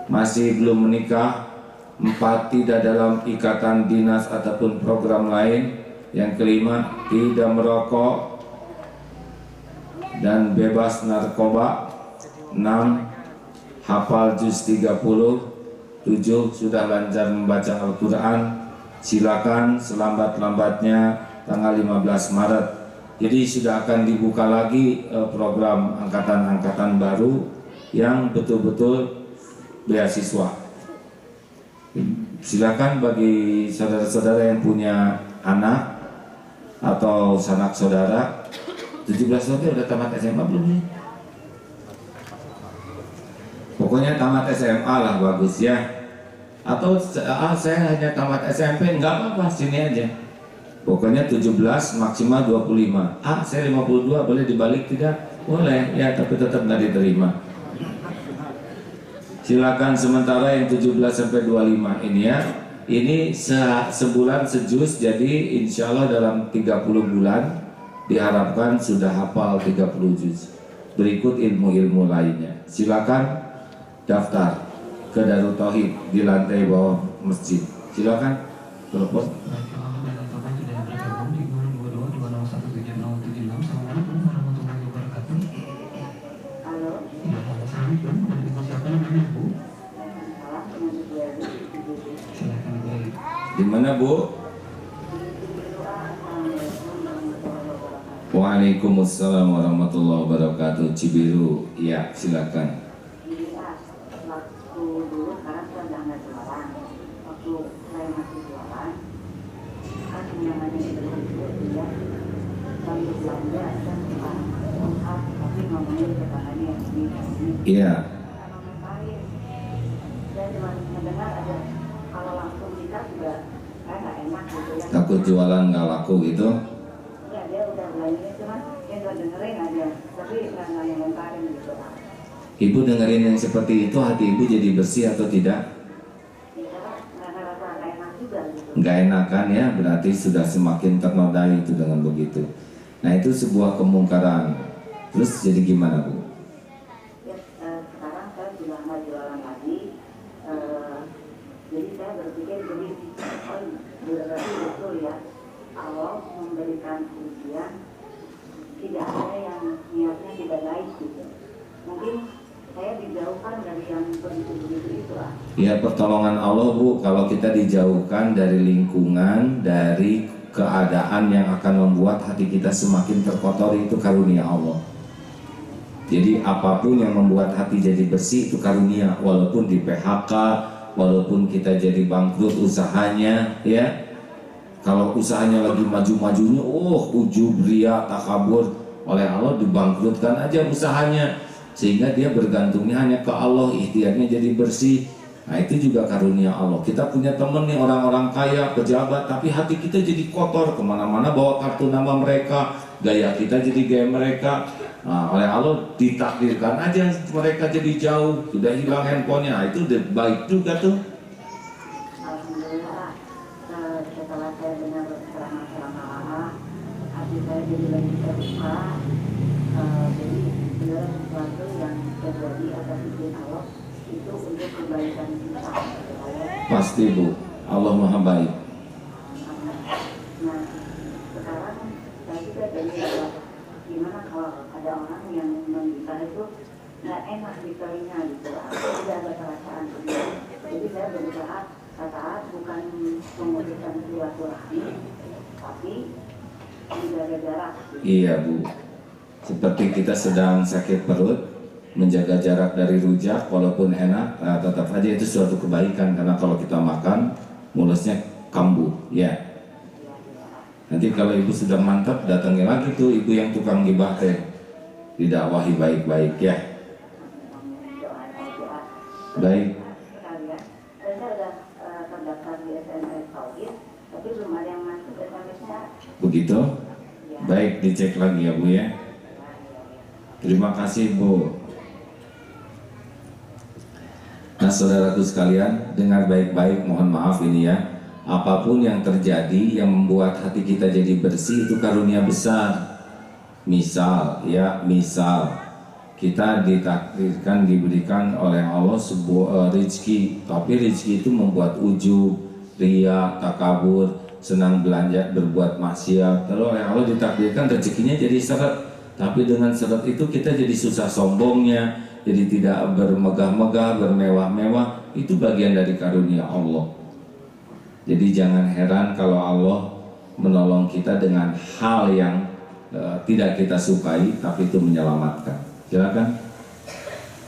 masih belum menikah, 4 tidak dalam ikatan dinas ataupun program lain, yang kelima tidak merokok dan bebas narkoba, 6 hafal juz 30, 7 sudah lancar membaca Al-Quran. Silakan selambat-lambatnya tanggal 15 Maret. Jadi sudah akan dibuka lagi program angkatan-angkatan baru yang betul-betul beasiswa. Silakan bagi saudara-saudara yang punya anak atau sanak saudara 17 tahun udah tamat SMA belum nih? Pokoknya tamat SMA lah bagus ya. Atau saya hanya tamat SMP, enggak apa-apa, sini aja. Pokoknya 17 maksimal 25. Saya 52, boleh dibalik tidak? Boleh, ya tapi tetap nggak diterima. Silakan sementara yang 17 sampai 25 ini ya. Ini sebulan sejus, jadi insya Allah dalam 30 bulan diharapkan sudah hafal 30 juz. Berikut ilmu-ilmu lainnya. Silakan daftar ke Darut Tauhid di lantai bawah masjid. Silakan telepon. Di mana Bu? Waalaikumsalam warahmatullahi wabarakatuh. Cibiru, ya silakan. Iya, waktu dulu sekarang saya udah nggak jualan. Waktu saya masih jualan, kan namanya itu ya, sambil belanja dan lengkap, tapi ngomongin ketangannya ini. Iya. Sama mengkarir, saya cuma mendengar aja kalau langsung nikah juga saya nggak enak gitu ya. Takut jualan nggak laku gitu. Ya dia udah belanja cuma dia udah dengerin aja, tapi nggak ngomongin gitu lah. Ibu dengerin yang seperti itu, hati ibu jadi bersih atau tidak? Nggak ngerasa nggak enak juga gitu. Nggak enakan ya, berarti sudah semakin ternodai itu dengan begitu. Nah itu sebuah kemungkaran. Terus jadi gimana Bu? Ya, sekarang saya sudah nggak jualan lagi. Jadi saya berpikir jadi berarti betul ya, Allah memberikan ujian tidak ada yang niatnya tidak baik gitu. Mungkin saya dijauhkan dari yang begitu-begitu itu lah. Ya pertolongan Allah Bu, kalau kita dijauhkan dari lingkungan, dari keadaan yang akan membuat hati kita semakin terkotori, itu karunia Allah. Jadi apapun yang membuat hati jadi bersih itu karunia, walaupun di PHK, walaupun kita jadi bangkrut usahanya, ya. Kalau usahanya lagi maju-majunya, ujub, ria, takabur, oleh Allah dibangkrutkan aja usahanya, sehingga dia bergantungnya hanya ke Allah, ikhtiarnya jadi bersih. Nah itu juga karunia Allah. Kita punya temen nih orang-orang kaya, pejabat, tapi hati kita jadi kotor, kemana-mana bawa kartu nama mereka, gaya kita jadi gaya mereka. Nah, oleh Allah ditakdirkan aja mereka jadi jauh, sudah hilang handphonenya. Nah, itu udah baik juga tuh. Alhamdulillah, setelah saya dengar ceramah-ceramah lama, hati saya jadi lebih terbuka. Jadi segala sesuatu yang terjadi atas izin Allah itu untuk kebaikan kita. Pasti Bu, Allah Maha Baik. Nah, sekarang saya juga jadi gimana kalau ada orang yang menikah itu nggak enak di telinga gitu, tidak ada perasaan sendiri. Jadi saya berusaha saat bukan memutuskan silaturahmi, tapi menjaga jarak. Iya Bu, seperti kita sedang sakit perut, menjaga jarak dari rujak walaupun enak, tetap aja itu suatu kebaikan, karena kalau kita makan mulusnya kambuh, ya. Nanti kalau ibu sudah mantap, datangi lagi tuh ibu yang tukang gibah teh, didakwahi baik-baik ya. Baik. Sekalian, saya udah terdaftar di SMS Tauhid, tapi belum ada yang masuk SMS-nya. Begitu? Baik, dicek lagi ya Bu ya. Terima kasih Bu. Nah saudaraku sekalian, dengar baik-baik, mohon maaf ini ya. Apapun yang terjadi yang membuat hati kita jadi bersih itu karunia besar. Misal kita ditakdirkan, diberikan oleh Allah sebuah rezeki, tapi rezeki itu membuat ujub, ria, takabur, senang belanja, berbuat maksiat. Lalu oleh Allah ditakdirkan rezekinya jadi seret, tapi dengan seret itu kita jadi susah sombongnya, jadi tidak bermegah-megah, bermewah-mewah. Itu bagian dari karunia Allah. Jadi jangan heran kalau Allah menolong kita dengan hal yang tidak kita sukai, tapi itu menyelamatkan. Silakan.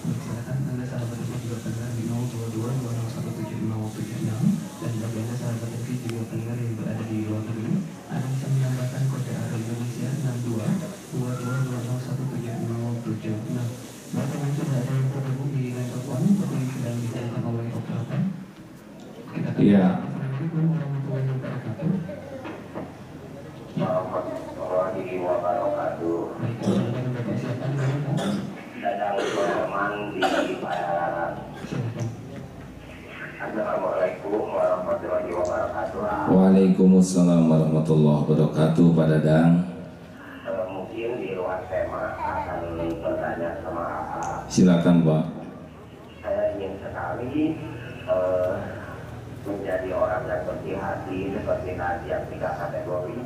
Silakan Anda sahabat TV juga pendengar di 022-2017576 dan bagi Anda sahabat TV juga pendengar yang berada di luar negeri, Anda bisa menambahkan kode ARA Indonesia 6222017576. Bagaimana sudah ada yang terhubung di line telepon, tapi sedang ditanyakan oleh operator. Kita akan Assalamualaikum warahmatullahi wabarakatuh. Warahmatullahi wabarakatuh. Baik, silakan Bapak siapa namanya? Dadang Sulaiman di Bayaran. Silakan. Assalamualaikum warahmatullahi wabarakatuh. Waalaikumsalam warahmatullahi wabarakatuh Pak Dadang. Mungkin di luar tema akan bertanya sama Pak. Silakan Pak. Saya ingin sekali menjadi orang yang bersih hati seperti tadi yang 3 kategori,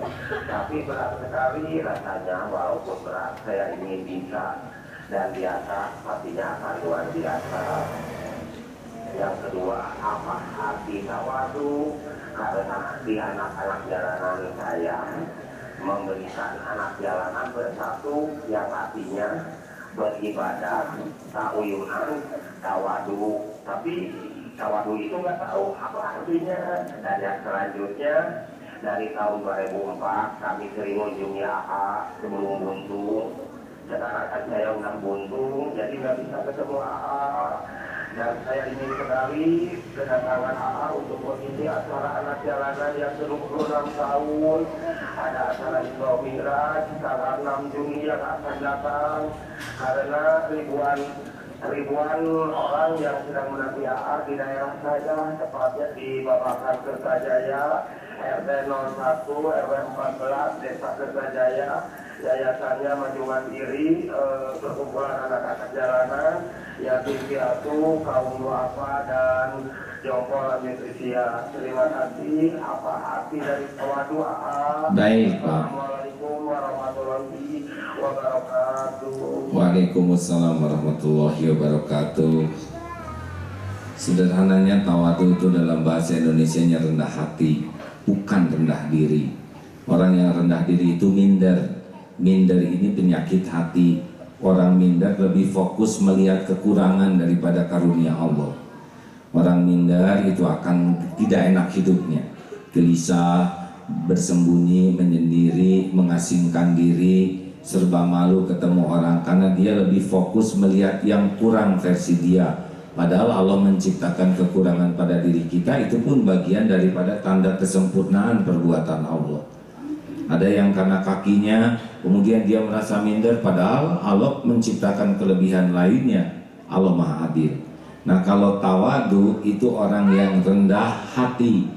tapi berat sekali rasanya. Walaupun berat, saya ingin bisa dan biasa, pastinya akan luar biasa. Yang kedua, apa arti tawadu? Karena di anak-anak jalanan saya memberikan anak jalanan bersatu yang artinya beribadah, ta'uyunan, tawadu. Tapi tawadu itu nggak tahu apa artinya. Dan yang selanjutnya, dari tahun 2004 kami sering mengunjungi AA sebelum buntung. Sekarang kan saya undang buntung, jadi nggak bisa ketemu AA. Dan saya ingin sekali kedatangan AA untuk mengisi acara anak jalanan yang 26 tahun. Ada acara Isra Mi'raj tanggal 6 Juni yang akan datang. Karena ribuan orang yang sedang menanti AA di daerah saya, tepatnya di Babakan Kertajaya, RT 01, RW 14, Desa Kertajaya. Yayasannya Majuan Diri, perkumpulan anak-anak jalanan, yatim piatu, kaum duafa, dan jompo nutrisia. Terima kasih. Apa arti dari tawadu? Baik, Pak. Assalamualaikum warahmatullahi wabarakatuh. Waalaikumsalam warahmatullahi wabarakatuh. Sederhananya tawadu itu dalam bahasa Indonesianya rendah hati, bukan rendah diri. Orang yang rendah diri itu minder. Minder ini penyakit hati. Orang minder lebih fokus melihat kekurangan daripada karunia Allah. Orang minder itu akan tidak enak hidupnya, gelisah, bersembunyi, menyendiri, mengasingkan diri, serba malu ketemu orang, karena dia lebih fokus melihat yang kurang versi dia. Padahal Allah menciptakan kekurangan pada diri kita, itu pun bagian daripada tanda kesempurnaan perbuatan Allah. Ada yang karena kakinya kemudian dia merasa minder, padahal Allah menciptakan kelebihan lainnya. Allah Maha Adil. Nah, kalau tawadu itu orang yang rendah hati.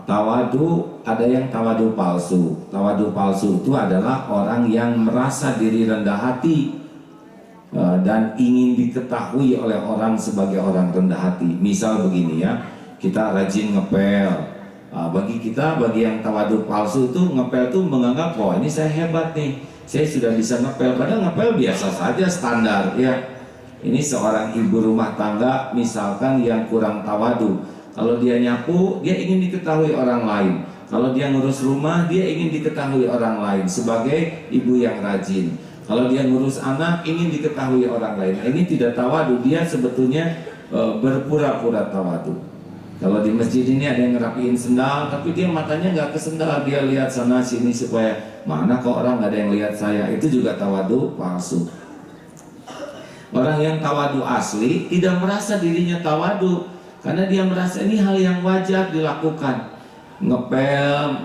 Tawadu, ada yang tawadu palsu. Tawadu palsu itu adalah orang yang merasa diri rendah hati dan ingin diketahui oleh orang sebagai orang rendah hati. Misal begini ya, kita rajin ngepel. Bagi yang tawadu palsu itu, ngepel tuh menganggap, oh ini saya hebat nih, saya sudah bisa ngepel. Padahal ngepel biasa saja, standar ya. Ini seorang ibu rumah tangga misalkan yang kurang tawadu. Kalau dia nyapu, dia ingin diketahui orang lain. Kalau dia ngurus rumah, dia ingin diketahui orang lain sebagai ibu yang rajin. Kalau dia ngurus anak, ingin diketahui orang lain. Ini tidak tawadu, dia sebetulnya berpura-pura tawadu. Kalau di masjid ini ada yang ngerapiin sendal, tapi dia matanya nggak ke sendal, dia lihat sana sini supaya mana kok orang nggak ada yang lihat saya. Itu juga tawadu palsu. Orang yang tawadu asli tidak merasa dirinya tawadu, karena dia merasa ini hal yang wajar dilakukan. Ngepel,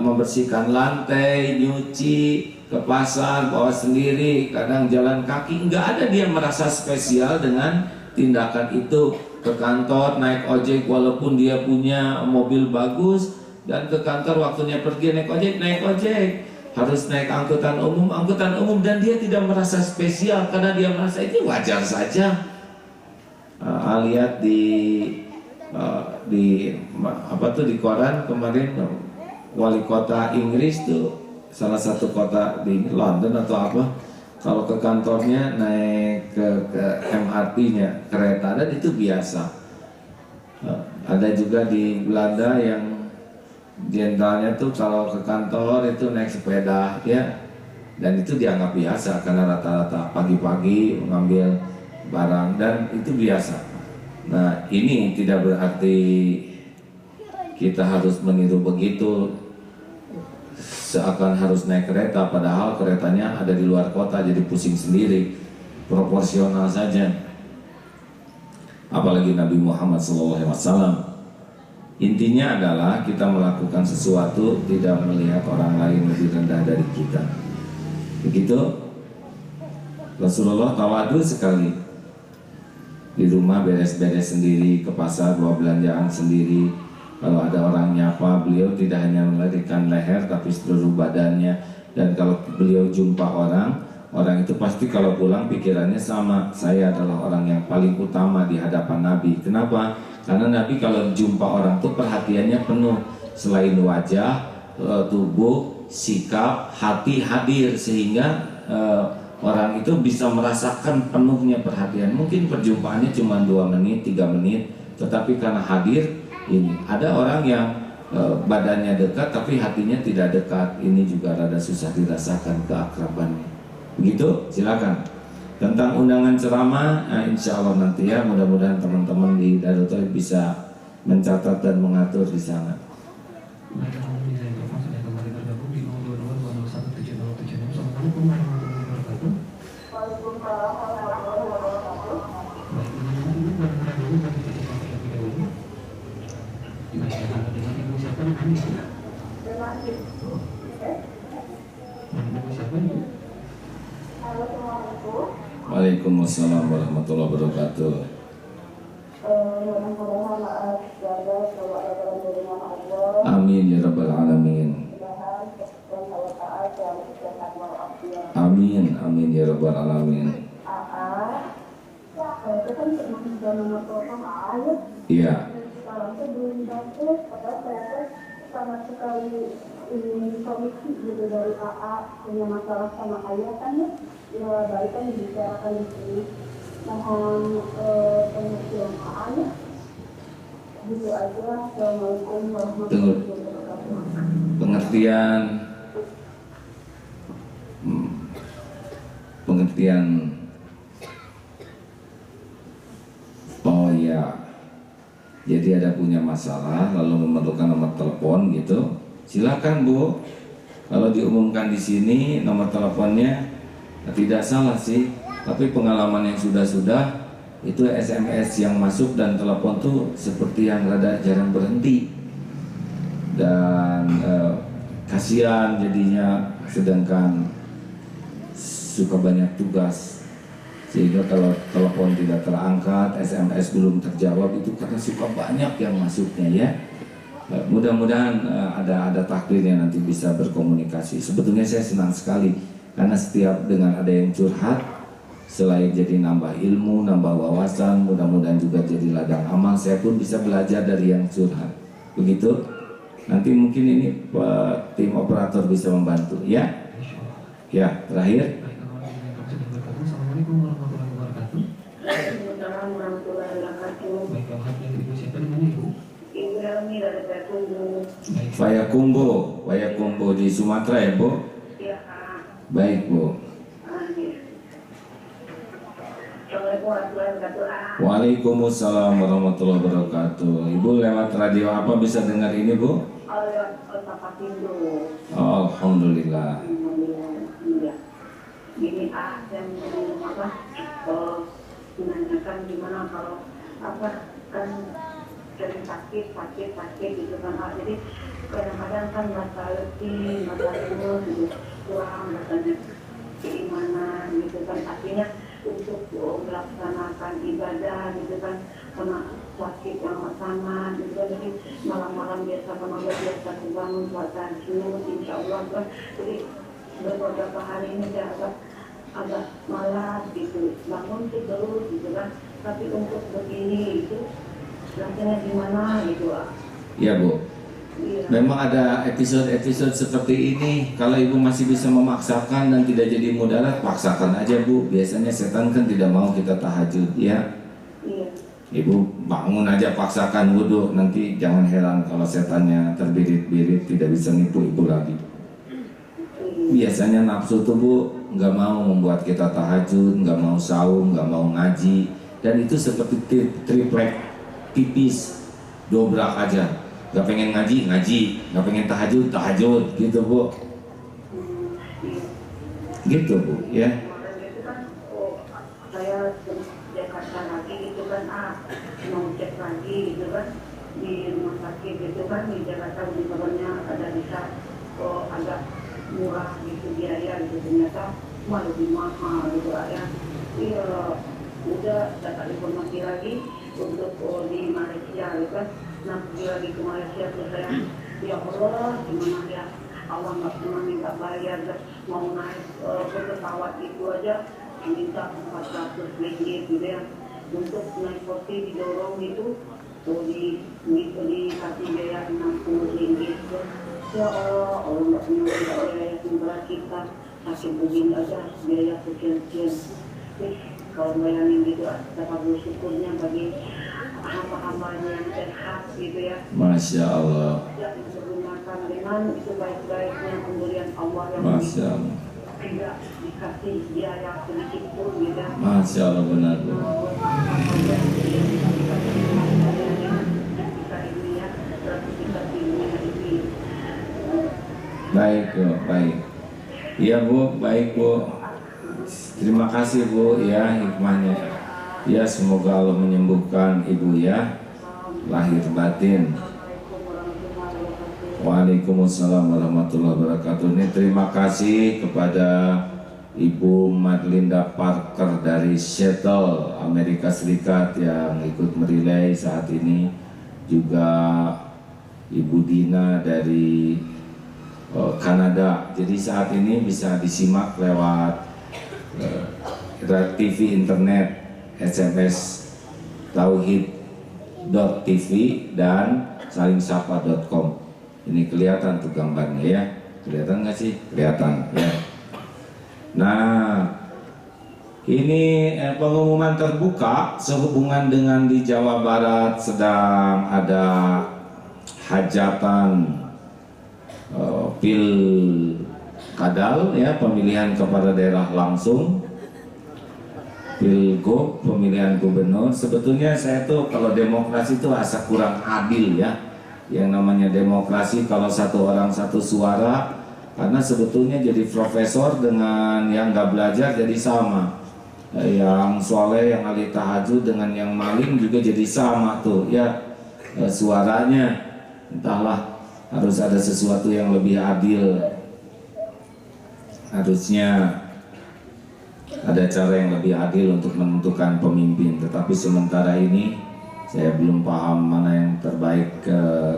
membersihkan lantai, nyuci, ke pasar, bawa sendiri, kadang jalan kaki, nggak ada dia merasa spesial dengan tindakan itu. Ke kantor naik ojek walaupun dia punya mobil bagus, dan ke kantor waktunya pergi naik ojek, harus naik angkutan umum, dan dia tidak merasa spesial karena dia merasa itu wajar saja. Lihat di koran kemarin, wali kota Inggris tuh, salah satu kota di London atau apa, kalau ke kantornya naik ke MRT-nya, kereta, dan itu biasa. Ada juga di Belanda yang jenderalnya tuh kalau ke kantor itu naik sepeda ya, dan itu dianggap biasa karena rata-rata pagi-pagi mengambil barang, dan itu biasa. Nah, ini tidak berarti kita harus meniru begitu, seakan harus naik kereta, padahal keretanya ada di luar kota, jadi pusing sendiri. Proporsional saja. Apalagi Nabi Muhammad SAW. Intinya adalah kita melakukan sesuatu tidak melihat orang lain lebih rendah dari kita. Begitu. Rasulullah tawadu sekali. Di rumah beres-beres sendiri, ke pasar bawa belanjaan sendiri. Kalau ada orang nyapa, beliau tidak hanya melarikan leher tapi seluruh badannya. Dan kalau beliau jumpa orang itu pasti kalau pulang pikirannya sama, saya adalah orang yang paling utama di hadapan Nabi. Kenapa? Karena Nabi kalau jumpa orang itu perhatiannya penuh. Selain wajah, tubuh, sikap, hati hadir, sehingga orang itu bisa merasakan penuhnya perhatian. Mungkin perjumpaannya cuma 2 menit, 3 menit, tetapi karena hadir, ini ada orang yang badannya dekat tapi hatinya tidak dekat. Ini juga rada susah dirasakan keakrabannya. Begitu, silakan. Tentang undangan ceramah, insya Allah nanti ya, mudah-mudahan teman-teman di Darut Tauhid bisa mencatat dan mengatur di sana. Baik, alhamdulillah saya telepon sudah kembali bergabung di 022-201-7076. Assalamualaikum warahmatullahi wabarakatuh. Waalaikumsalam warahmatullahi wabarakatuh. Baik, ini barang-barang dulu bagi titipan terlebih dahulu. Baik, halo dengan ibu siapa namanya? Dengan ibu. Ibu siapa ibu? Halo semuanya. Waalaikumsalam warahmatullahi wabarakatuh. Mudah-mudahan maaf jaga kalau ada dalam dengan Allah. Amin ya rabbal alamin. Mudah-mudahan dan Allah taat yang sehat walafiat. Amin, amin ya rabbal alamin. Itu kan sudah nomor telepon ayat. Iya. Kalau itu belum dapat, padahal saya sama sekali ini komisi gitu dari AA punya masalah sama ayah kan ya baik kan dibicarakan di sini. Mohon pengertian AA ya. Gitu aja. Assalamualaikum warahmatullahi wabarakatuh. Pengertian pengertian oh ya, jadi ada punya masalah lalu memerlukan nomor telepon gitu, silakan Bu. Kalau diumumkan di sini nomor teleponnya tidak salah sih, tapi pengalaman yang sudah itu SMS yang masuk dan telepon tuh seperti yang rada jarang berhenti dan kasihan jadinya, sedangkan suka banyak tugas sehingga kalau telepon tidak terangkat, SMS belum terjawab itu karena suka banyak yang masuknya ya. Mudah-mudahan ada takdirnya nanti bisa berkomunikasi. Sebetulnya saya senang sekali karena setiap dengan ada yang curhat, selain jadi nambah ilmu, nambah wawasan, mudah-mudahan juga jadi ladang amal. Saya pun bisa belajar dari yang curhat. Begitu. Nanti mungkin ini tim operator bisa membantu ya. Ya, terakhir. Assalamualaikum warahmatullahi wabarakatuh. Waalaikumsalam warahmatullahi wabarakatuh. Baik, alhamdulillah ibu siapa namanya ibu? Ibu Helmi dari Payakumbu. Baik, Payakumbu di Sumatera ya Bu? Iya, Kak. Baik Bu. Assalamualaikum warahmatullahi wabarakatuh. Waalaikumsalam warahmatullahi wabarakatuh. Ibu lewat radio apa bisa dengar ini Bu? Papa Tindo. Oh, alhamdulillah. Iya. Gini dan menanyakan gimana kalau kan sering sakit gitu kan. Jadi kadang-kadang kan merasa letih, merasa lemes gitu, kurang rasanya keimanan gitu kan. Artinya untuk melaksanakan ibadah gitu kan, karena sakit yang sangat gitu kan. Jadi malam-malam biasa bangun buat tahajud, insya Allah kan. Jadi beberapa hari ini saya agak malas gitu, bangun tidur gitu kan. Tapi untuk begini itu rasanya gimana gitu. Ya Bu. Iya. Memang ada episode-episode seperti ini. Kalau ibu masih bisa memaksakan dan tidak jadi mudarat, paksakan aja Bu. Biasanya setan kan tidak mau kita tahajud ya. Iya. Ibu bangun aja, paksakan wudhu. Nanti jangan heran kalau setannya terbirit-birit tidak bisa nipu ibu lagi. Biasanya nafsu tuh Bu nggak mau membuat kita tahajud, nggak mau saum, nggak mau ngaji. Dan itu seperti triplek pipis, dobrak aja. Gak pengen ngaji, gak pengen tahajud gitu Bu. Gitu Bu ya. Itu kan saya Jakarta lagi gitu kan, mau cek lagi gitu kan di rumah sakit gitu kan, di Jakarta di kabarnya ada bisa agak murah gitu biaya gitu, ternyata malah lebih mahal gitu ya. Iya, udah dapat informasi lagi untuk di Malaysia gitu kan. Nah, pergi lagi ke Malaysia terus saya, ya Allah, gimana ya, Allah nggak pernah minta bayar, mau naik ke pesawat itu aja minta 400 ringgit gitu ya, untuk naik kursi didorong itu dikasih biaya 60 ringgit gitu. Ya Allah, Allah nggak punya biaya yang kita sakit begini aja biaya sekian-sekian. Kalau bayangin gitu, dapat bersyukurnya bagi hamba-hambanya yang sehat gitu ya. Masya Allah. Dan menggunakan dengan sebaik-baiknya pemberian Allah yang Masya Allah. tidak dikasih biaya sedikit pun gitu ya. Masya Allah, benar Bu. Baik Bu, baik. Iya Bu, baik Bu. Terima kasih Bu ya hikmahnya. Ya, semoga Allah menyembuhkan Ibu ya, lahir batin. Waalaikumsalam warahmatullahi wabarakatuh. Ini terima kasih kepada Ibu Madlinda Parker dari Seattle, Amerika Serikat yang ikut merilai saat ini. Juga Ibu Dina dari Kanada. Jadi saat ini bisa disimak lewat TV internet, SMS tauhid.tv dan salingsapa.com. Ini kelihatan tuh gambarnya ya. Kelihatan nggak sih? Kelihatan ya. Nah, ini pengumuman terbuka sehubungan dengan di Jawa Barat sedang ada hajatan pilkadal ya, pemilihan kepala daerah langsung, pilgub, pemilihan gubernur. Sebetulnya saya tuh kalau demokrasi itu asa kurang adil ya. Yang namanya demokrasi kalau satu orang satu suara, karena sebetulnya jadi profesor dengan yang nggak belajar jadi sama, yang soleh, yang ahli tahajud dengan yang maling juga jadi sama tuh ya suaranya. Entahlah, harus ada sesuatu yang lebih adil. Harusnya ada cara yang lebih adil untuk menentukan pemimpin. Tetapi sementara ini saya belum paham mana yang terbaik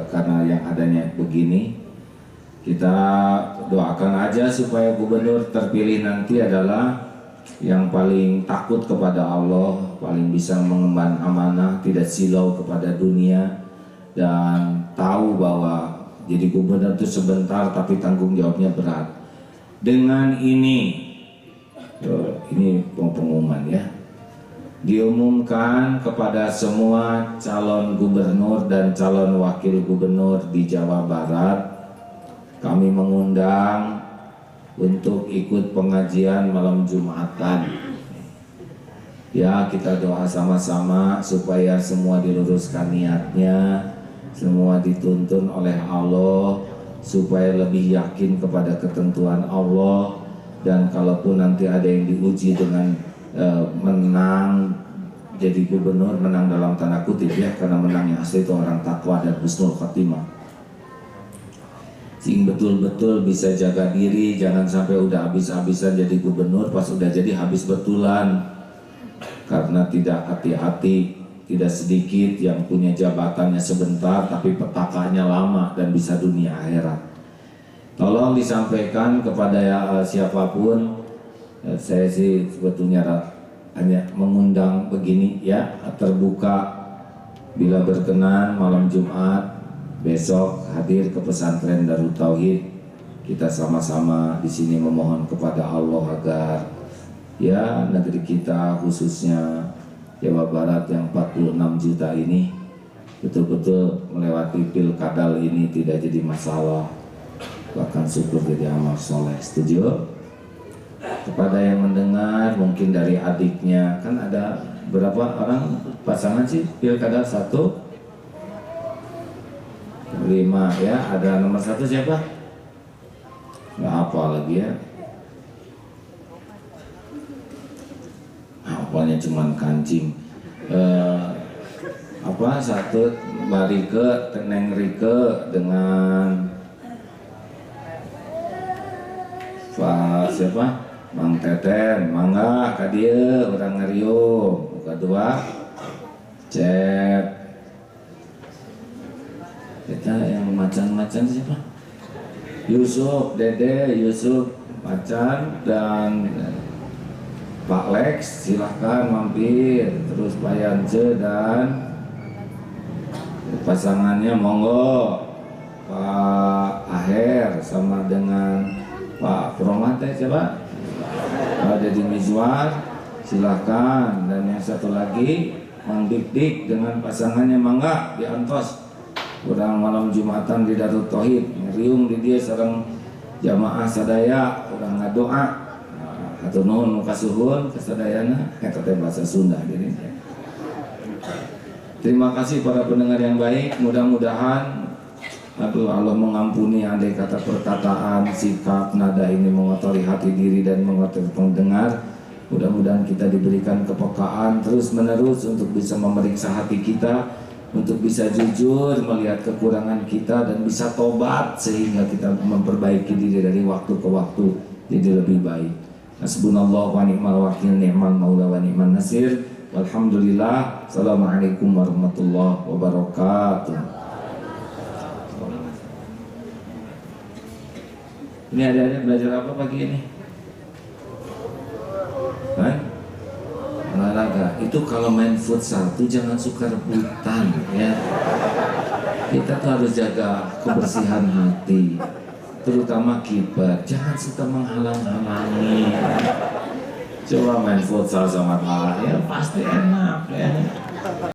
karena yang adanya begini. Kita doakan aja supaya gubernur terpilih nanti adalah yang paling takut kepada Allah, paling bisa mengemban amanah, tidak silau kepada dunia, dan tahu bahwa jadi gubernur itu sebentar tapi tanggung jawabnya berat. Dengan ini pengumuman ya, diumumkan kepada semua calon gubernur dan calon wakil gubernur di Jawa Barat, kami mengundang untuk ikut pengajian malam Jumatan. Ya, kita doa sama-sama supaya semua diluruskan niatnya, semua dituntun oleh Allah, supaya lebih yakin kepada ketentuan Allah. Dan kalaupun nanti ada yang diuji dengan menang jadi gubernur, menang dalam tanda kutip ya, karena menang yang asli itu orang takwa dan husnul khotimah, sing betul-betul bisa jaga diri, jangan sampai udah habis-habisan jadi gubernur, pas udah jadi habis betulan karena tidak hati-hati. Tidak sedikit yang punya jabatannya sebentar tapi petakanya lama dan bisa dunia akhirat. Tolong disampaikan kepada siapapun. Saya sih sebetulnya hanya mengundang begini ya, terbuka. Bila berkenan malam Jumat besok hadir ke pesantren Darut Tauhid. Kita sama-sama di sini memohon kepada Allah agar ya negeri kita khususnya Jawa Barat yang 46 juta ini betul-betul melewati pilkadal ini tidak jadi masalah, bahkan syukur jadi amal soleh. Setuju? Kepada yang mendengar mungkin dari adiknya, kan ada berapa orang pasangan sih pilkada? 1, 5 ya. Ada nomor 1 siapa? Nggak apa lagi ya, apalnya cuman kancing. 1 Barike Teneng Rike dengan Pak siapa? Mang Teten, mangga ka dieu urang ngariung. Kedua Cep. Kita yang macan-macan siapa? Yusuf, Dede, Yusuf, Macan, dan Pak Lex, silahkan mampir. Terus Pak Yance dan pasangannya monggo. Pak Aher sama dengan Pak Promat siapa? Pak Deddy Mizwar, silahkan. Dan yang satu lagi Mang Dik dengan pasangannya mangga diantos urang malam Jumatan di Darut Tauhid ngeriung di dia sareng jamaah sadaya urang ngadoa hatur nuhun muka suhun kasadayana eta teh bahasa Sunda gini. Terima kasih para pendengar yang baik, mudah-mudahan Allah mengampuni andai kata perkataan, sikap, nada ini mengotori hati diri dan mengotori pendengar. Mudah-mudahan kita diberikan kepekaan terus menerus untuk bisa memeriksa hati kita, untuk bisa jujur melihat kekurangan kita dan bisa tobat sehingga kita memperbaiki diri dari waktu ke waktu jadi lebih baik. Hasbunallah wa ni'mal wakil, ni'mal maula wa ni'man nasir. Walhamdulillah. Assalamualaikum warahmatullahi wabarakatuh. Ini ada belajar apa pagi ini? Olahraga. Itu kalau main futsal tuh jangan suka rebutan ya. Kita tuh harus jaga kebersihan hati, terutama kiper. Jangan suka menghalang-halangi. Coba main futsal sama kalah ya pasti enak ya.